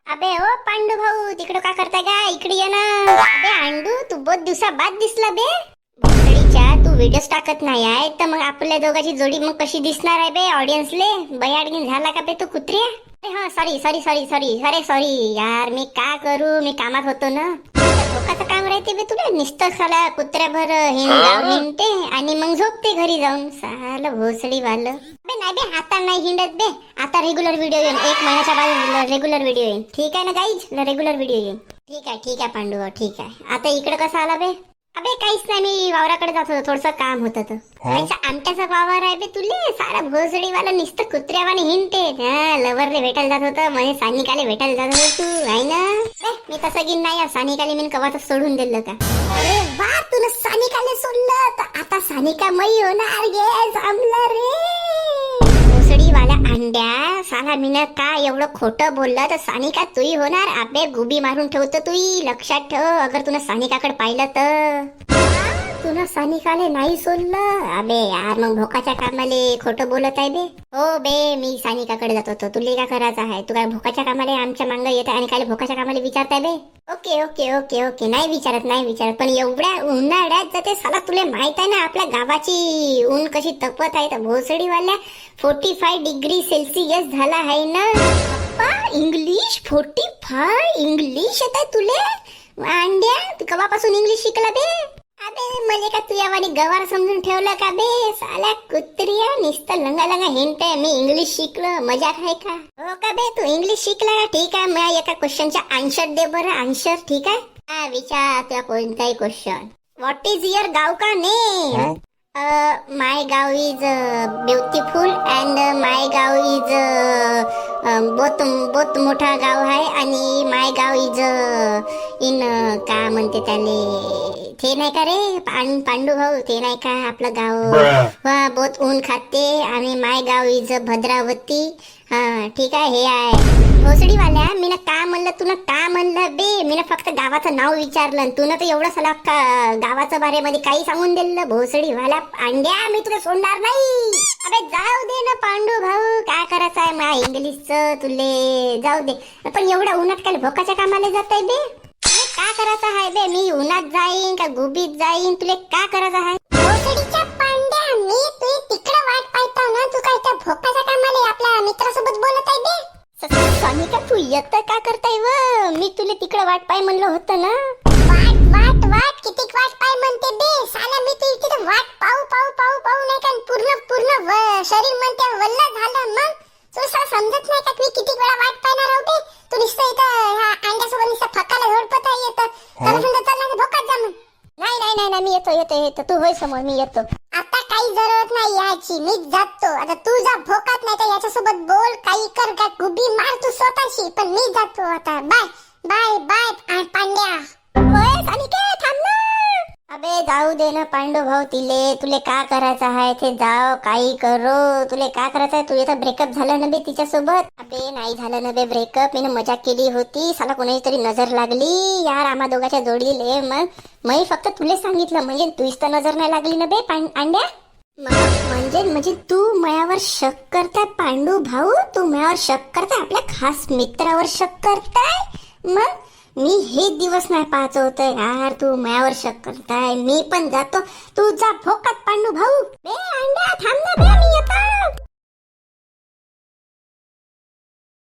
अबे ओ पांडू भाऊ, तिकडे का करताय का? इकडे ये ना. अबे अंडू, तू बहुत दिवसा बाद दिसला बे. भोसडीच्या तू व्हिडिओज टाकत नाही आहे तर मग आपल्या दोघांची जोडी मग कशी दिसणार आहे बे ऑडियन्सले? बयाडगिन झाला का बे तू कुत्र्या? हा सॉरी सॉरी सॉरी सॉरी, अरे सॉरी यार, मी का करू, मी कामात होतो ना. धोकाचं काम राहते बे तुला. नुसतं साला कुत्र्याभर हिंडते आणि मग झोपते घरी जाऊन. साला भोसडी वालं. बे नाही बे, आता नाही हिंडत बे. आता रेग्युलर व्हिडिओ येईन, 1 महिन्याच्या बाद रेग्युलर व्हिडिओ येईन. ठीक आहे ना गाईज, रेग्युलर व्हिडिओ येईन. ठीक आहे पांडू, ठीक आहे. आता इकडे कसा आला बे? अबे काहीच नाही, मी वावराकडे जात होतो, थोडस काम होतं तर. आमच्याचा वावर आहे बे तुले. सारा भोसडीवाला नुसतं कुत्र्यावाने हिंडते. लवरले भेटायला जात होतं, म्हणजे सानिकाले भेटायला जात होतो तू आहे ना. मी तसं गिन नाही, सानिकाले मी कवाच सोडून दिलं का? अरे वा, तुला सानिकाले सोडलं तर आता सानिका मई होणार गे. जमलं रे भोसडीवाल्या अंड्या. साला मीनं का एवढं खोटं बोललं तर सानिका तुही होणार. अबे गुबी मारून ठेवतो तुही, लक्षात ठेव. अगर तुला सानिकाकडे पाहिलं तर. तुला सानिकाले नाही सोडलं. अबे यार, मग भोकाच्या कामाले खोटं बोलत आहे बे. हो बे, मी सानिकाकडे जात होतो. तुला का करायचं आहे? तू काय भोकाच्या कामाले आमच्या मांग येत आणि काय भोकाच्या कामाले विचारताय बे? ओके ओके ओके ओके, नाही विचारत. पण एवढ्या उन्हाळ्यात जाते साला. तुला माहित आहे ना आपल्या गावाची ऊन कशी तपत आहे तर भोसडीवाल्या 45 डिग्री सेल्सिअस झाला आहे ना. इंग्लिश 45 इंग्लिश येत आहे तुले? अंड्या, तू कवापासून इंग्लिश शिकला बे? अबे म्हणजे का तुझ्या वाणी गवार समजून ठेवलं का बे? साल्या कुत्रिया, नुसतं लंगा हिंडते. मी इंग्लिश शिकलो, मजाक आहे का? हो का बे, तू इंग्लिश शिकला का? ठीक आहे, मला एका क्वेश्चनचा आन्सर दे बरं. आन्सर ठीक आहे. हा विचार तुला कोणताही क्वेश्चन. व्हॉट इज युअर गाव का नेम? माय गाव इज ब्युटिफुल अँड माय गाव इज बहुत मोठा गाव आहे आणि माय गाव इज इन का म्हणते त्याले, ते नाही का रे पांडू भाऊ, ते नाही का आपलं गाव बहुत ऊन खाते आणि माय गाव इज भद्रावती. हा ठीक आहे, हे आहे. भोसडीवाल्या, मी ना का म्हणलं, तुला का म्हणलं बे? मी ना फक्त गावाचं नाव विचारलं, तू ना तर एवढं सला गावाचं बारेमध्ये काही सांगून दिलं. भोसडीवाल्या अंड्या, मी तुला सोडणार नाही. अबे जाऊ दे ना पांडू भाऊ, काय करायचं आहे मा इंग्लिशचं तुले? जाऊ दे. पण एवढ्या उन्हात काय भोकाच्या कामाला जात आहे बे? का करायचं आहे बे? मी उन्हात जाईन का गुबीत जाईन, तुले का करायचं आहे? भोसडीच्या पांड्या, मी तू तिकडे वाट पाहतो ना, तू काय त्या भोकाच्या कामाला आपल्या मित्रासोबत बोलत आहे बे? सानिका, तू येत का करताय व? मी तुला तिकडे वाट पाय म्हणलं होतं ना. वाट किती वाट पाय म्हणते बे? साला मी तू इथे वाट पाहू नाही का पूर्ण शरीर म्हणते वल्ल झालं. मग तू समजत नाही का मी किती वेळा वाट पाहणार आहो बे? तू नुसतं इथं ह्या अंड्यासोबत नुसतं फकाला झोडपत आहे. येतं चला समजा, चल भोकात जा. मग नाही मी येतो. तू होय समोर, मी येतो. आता काही जरूरत नाही याची, मीच जातो. आता तू जा भोकात, नाही तर याच्यासोबत बोल, काही कर, का गुबी मार तू स्वतःशी, पण मी जातो आता. Bye bye Pandya. होय सानिके, थांब ना. अबे जाऊ दे ना पांडू भाऊ, तुले का करायचं आहे ते जाव, काही करो. तुले का करायचं आहे? तुझे तर ब्रेकअप झालं ना बे तिच्यासोबत? अबे नाही झालं ना बे ब्रेकअप, मी मजाक केली होती. साला कोणाची तरी नजर लागली यार आम्हा दोघांच्या जोडीले. मग फक्त तुले सांगितलं, म्हणजे तुझीच तर नजर नाही लागली ना बे अंड्या? म्हणजे तू मायावर शक करताय पांडू भाऊ? तू मायावर शक करताय, आपल्या खास मित्रावर शक करताय? मग मी हे दिवस नाही पाहत होत यार, तू मायावर शक करताय. मी पण जातो, तू जा भोकात पांडू भाऊ. बे अंड्या थांब ना बे, मी येतो.